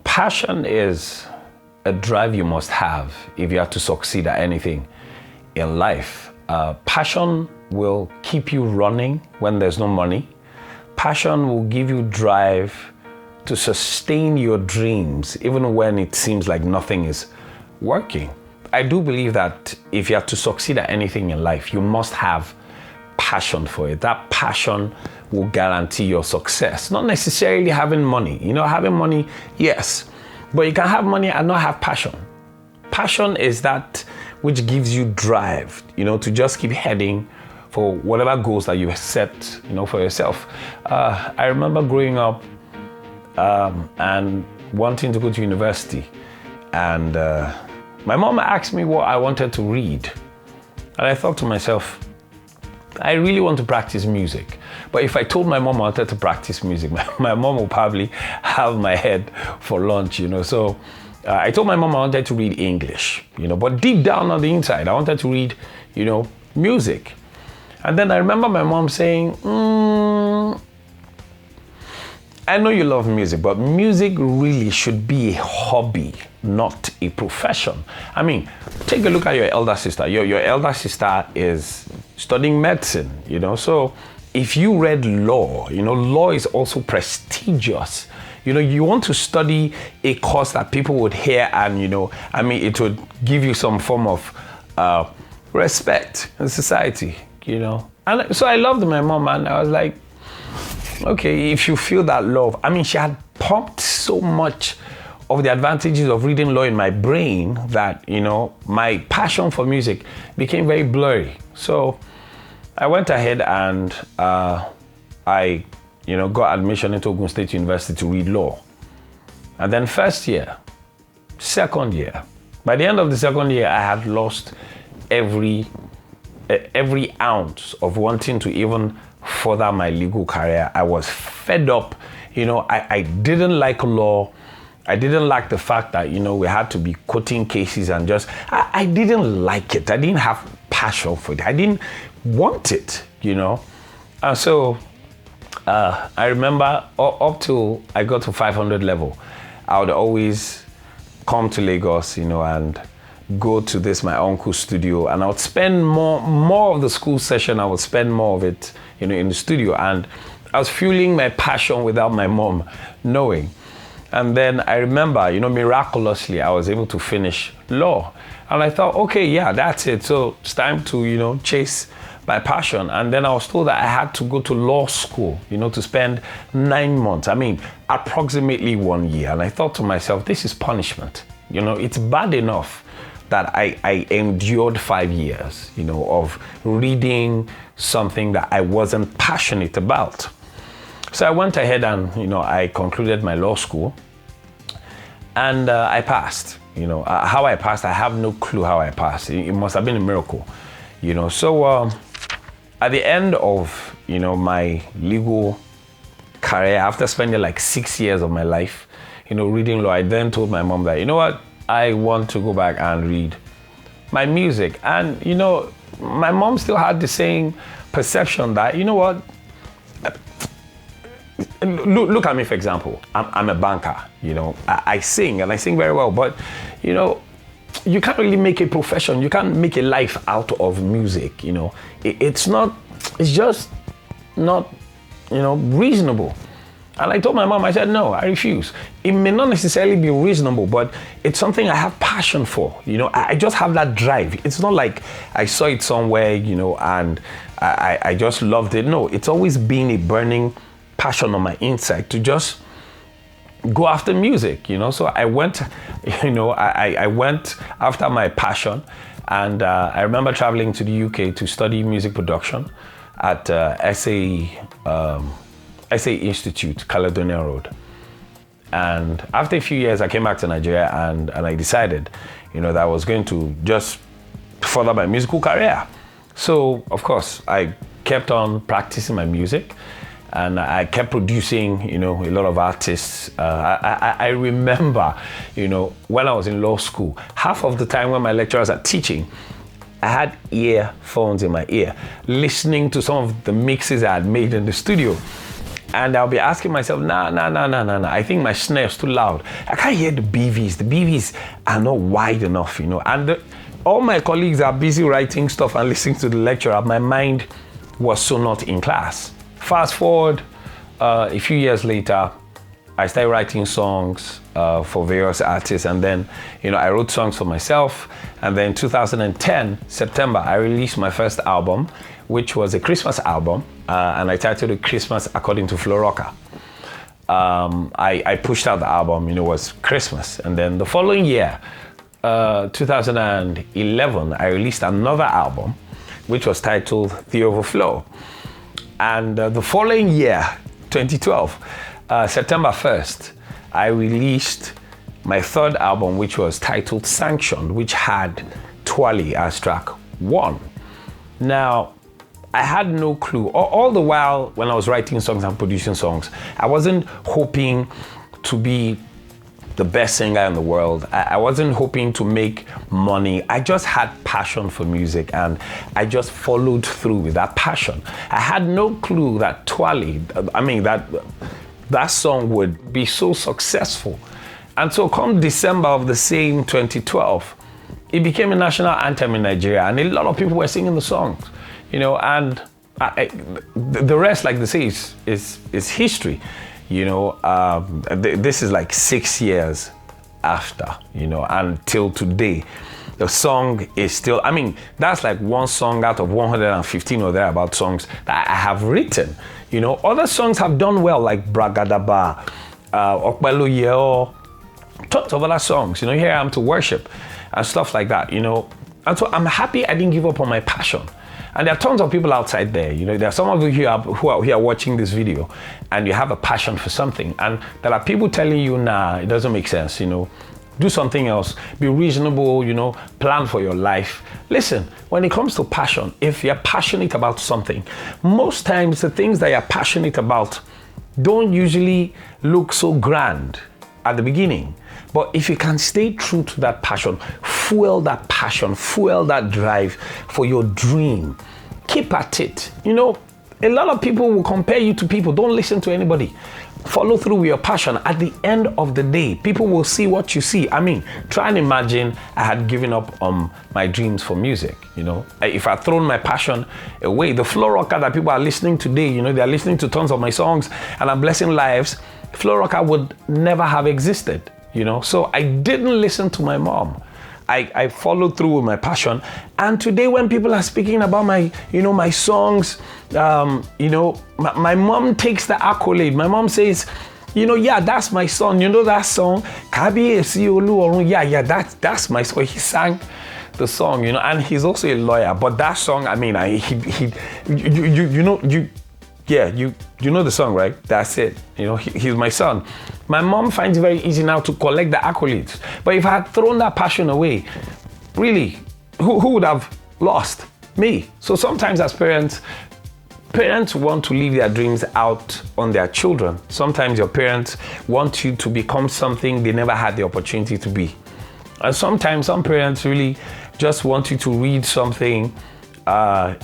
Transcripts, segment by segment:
Passion is a drive you must have if you have to succeed at anything in life. Passion will keep you running when there's no money. Passion will give you drive to sustain your dreams even when it seems like nothing is working. I do believe that if you have to succeed at anything in life, you must have passion for it. That passion will guarantee your success. Not necessarily having money. Having money, yes, but you can have money and not have passion. Passion is that which gives you drive, to just keep heading for whatever goals that you set, for yourself. I remember growing up and wanting to go to university, and my mom asked me what I wanted to read, and I thought to myself, I really want to practice music. But if I told my mom I wanted to practice music, my mom would probably have my head for lunch, So I told my mom I wanted to read English, but deep down on the inside, I wanted to read, music. And then I remember my mom saying, I know you love music, but music really should be a hobby, not a profession. I mean, take a look at your elder sister. Your elder sister is studying medicine, So if you read law, law is also prestigious. You want to study a course that people would hear and, it would give you some form of respect in society, And so I loved my mom, and I was like, okay, if you feel that love. She had pumped so much of the advantages of reading law in my brain that, my passion for music became very blurry. So I went ahead and I got admission into Ogun State University to read law. And then first year, second year, by the end of the second year, I had lost every ounce of wanting to even further my legal career. I was fed up. I didn't like law. I didn't like the fact that, we had to be quoting cases and I didn't like it. I didn't have passion for it. I didn't want it, And so I remember up till I got to 500 level, I would always come to Lagos, and go to my uncle's studio, and I would spend more of the school session, I would spend more of it, in the studio, and I was fueling my passion without my mom knowing. And then I remember, miraculously, I was able to finish law. And I thought, okay, yeah, that's it. So it's time to, chase my passion. And then I was told that I had to go to law school, to spend 9 months. Approximately 1 year. And I thought to myself, this is punishment. It's bad enough that I endured 5 years, of reading something that I wasn't passionate about. So I went ahead and, I concluded my law school, and I passed. How I passed, I have no clue how I passed. It must have been a miracle, So at the end of, my legal career, after spending like 6 years of my life, reading law, I then told my mom that, what, I want to go back and read my music. And, my mom still had the same perception that, what, look at me, for example. I'm a banker, I sing, and I sing very well, but, you can't really make a profession. You can't make a life out of music, It's just not, reasonable. And I told my mom, I said, no, I refuse. It may not necessarily be reasonable, but it's something I have passion for. I just have that drive. It's not like I saw it somewhere, and I just loved it. No, it's always been a burning passion on my inside to just go after music, So I went, I went after my passion. And I remember traveling to the UK to study music production at SA Institute, Caledonia Road. And after a few years, I came back to Nigeria and I decided, that I was going to just further my musical career. So, of course, I kept on practicing my music and I kept producing, a lot of artists. I remember, when I was in law school, half of the time when my lecturers are teaching, I had earphones in my ear, listening to some of the mixes I had made in the studio. And I'll be asking myself, nah. I think my snare is too loud. I can't hear the BVs. The BVs are not wide enough, you know. And all my colleagues are busy writing stuff and listening to the lecturer. My mind was so not in class. Fast forward a few years later, I started writing songs for various artists, and then, you know, I wrote songs for myself. And then 2010, September, I released my first album, which was a Christmas album, and I titled it Christmas According to Florocka. I pushed out the album, you know, it was Christmas. And then the following year, 2011, I released another album, which was titled The Overflow. And the following year, 2012, September 1st, I released my third album, which was titled Sanctioned, which had Twali as track 1. Now, I had no clue. All the while when I was writing songs and producing songs, I wasn't hoping to be the best singer in the world. I wasn't hoping to make money. I just had passion for music, and I just followed through with that passion. I had no clue that Twali, that song would be so successful. And so come December of the same 2012, it became a national anthem in Nigeria, and a lot of people were singing the songs, you know, and the rest, like they say, is history. You know, this is like 6 years after, you know, until today. The song is still, that's like one song out of 115 or thereabout songs that I have written. You know, other songs have done well, like Bragadaba, Okpelu Yeo, tons of other songs. You know, Here I Am to Worship and stuff like that, you know. And so I'm happy I didn't give up on my passion. And there are tons of people outside there, you know, there are some of you who are here watching this video, and you have a passion for something, and there are people telling you, nah, it doesn't make sense, you know, do something else, be reasonable, you know, plan for your life. Listen, when it comes to passion, if you're passionate about something, most times the things that you're passionate about don't usually look so grand at the beginning. But if you can stay true to that passion, fuel that drive for your dream, keep at it. You know, a lot of people will compare you to people. Don't listen to anybody. Follow through with your passion. At the end of the day, people will see what you see. Try and imagine I had given up on my dreams for music, you know. If I'd thrown my passion away, the Florocka that people are listening today, you know, they're listening to tons of my songs and I'm blessing lives, Florocka would never have existed. You know, so I didn't listen to my mom. I followed through with my passion. And today when people are speaking about my songs, you know, my mom takes the accolade. My mom says, you know, yeah, that's my son. You know that song? Yeah, that's my son. He sang the song, you know, and he's also a lawyer. But that song, you know the song, right? That's it. You know, he's my son. My mom finds it very easy now to collect the accolades. But if I had thrown that passion away, really, who would have lost? Me. So sometimes as parents want to leave their dreams out on their children. Sometimes your parents want you to become something they never had the opportunity to be. And sometimes some parents really just want you to read something,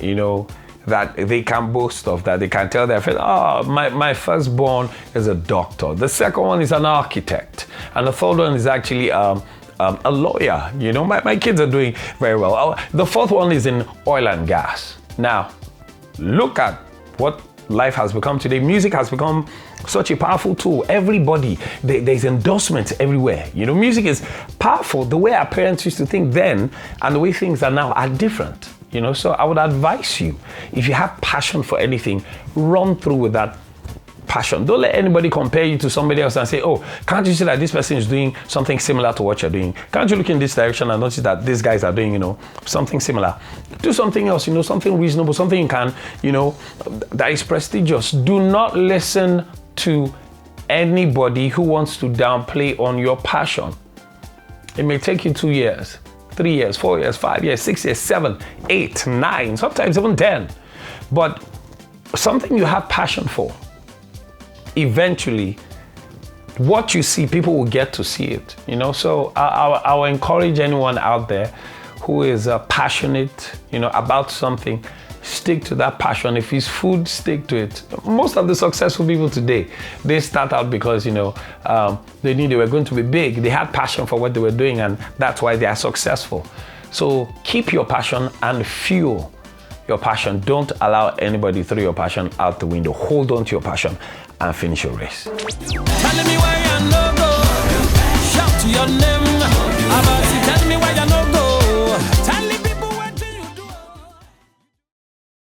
you know, that they can boast of, that they can tell their friends, my firstborn is a doctor. The second one is an architect. And the third one is actually a lawyer. You know, my kids are doing very well. The fourth one is in oil and gas. Now, look at what life has become today. Music has become such a powerful tool. Everybody, there's endorsements everywhere. You know, music is powerful. The way our parents used to think then and the way things are now are different. You know, so I would advise you, if you have passion for anything, run through with that passion. Don't let anybody compare you to somebody else and say, oh, can't you see that this person is doing something similar to what you're doing? Can't you look in this direction and notice that these guys are doing, you know, something similar? Do something else, you know, something reasonable, something you can, you know, that is prestigious. Do not listen to anybody who wants to downplay on your passion. It may take you 2 years, 3 years, 4 years, 5 years, 6 years, 7, 8, 9, sometimes even 10. But something you have passion for, eventually, what you see, people will get to see it. You know, so I will encourage anyone out there who is passionate, you know, about something, stick to that passion. If it's food, stick to it. Most of the successful people today, they start out because, they knew they were going to be big. They had passion for what they were doing, and that's why they are successful. So keep your passion and fuel your passion. Don't allow anybody throw your passion out the window. Hold on to your passion and finish your race. Telling me where you're no go. Shout to your name.